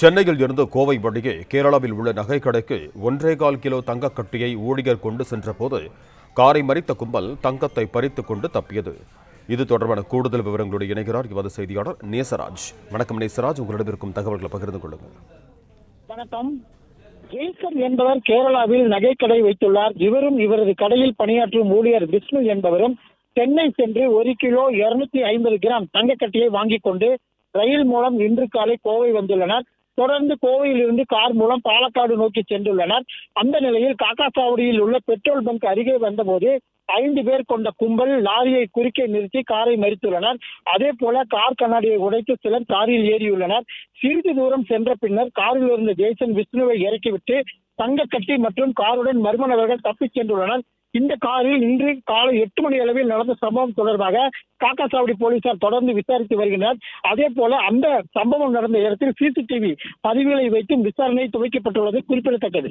சென்னையில் இருந்து கோவை வழியே கேரளாவில் உள்ள நகைக்கடைக்கு 1.25 கிலோ தங்கக் கட்டியை ஊழியர் கொண்டு சென்றபோது காரை மறித்த கும்பல் தங்கத்தை பறித்துக் கொண்டு தப்பியது. இது தொடர்பான கூடுதல் விவரங்களோடு இணைகிறார் எமது செய்தியாளர் நேசராஜ். வணக்கம் நேசராஜ், உங்களிடம் இருக்கும் தகவல்களை பகிர்ந்து கொள்ளுங்கள். வணக்கம். ஜெய்சன் என்பவர் கேரளாவில் நகைக்கடை வைத்துள்ளார். இவரும் இவரது கடையில் பணியாற்றும் ஊழியர் விஷ்ணு என்பவரும் சென்னை சென்று 1 கிலோ 250 கிராம் தங்கக்கட்டியை வாங்கிக் கொண்டு ரயில் மூலம் இன்று காலை கோவை வந்துள்ளனர். தொடர்ந்து கோவையில் இருந்து கார் மூலம் பாலக்காடு நோக்கி சென்றுள்ளனர். அந்த நிலையில் காக்காசாவடியில் உள்ள பெட்ரோல் பங்க் அருகே வந்தபோது 5 பேர் கொண்ட கும்பல் லாரியை குறுக்கே நிறுத்தி காரை மறித்துள்ளனர். அதே போல கார் கண்ணாடியை உடைத்து சிலர் காரில் ஏறியுள்ளனர். சிறிது தூரம் சென்ற பின்னர் காரில் இருந்த ஜெய்சன் விஷ்ணுவை இறக்கிவிட்டு தங்கக்கட்டி மற்றும் காருடன் மர்ம நபர்கள் தப்பிச் சென்றுள்ளனர். இந்த காரில் இன்று காலை 8 மணி அளவில் நடந்த சம்பவம் தொடர்பாக காக்காசாவடி போலீசார் தொடர்ந்து விசாரித்து வருகின்றனர். அதே போல அந்த சம்பவம் நடந்த இடத்தில் CCTV பதிவுகளை வைத்து விசாரணை துவக்கப்பட்டுள்ளது குறிப்பிடத்தக்கது.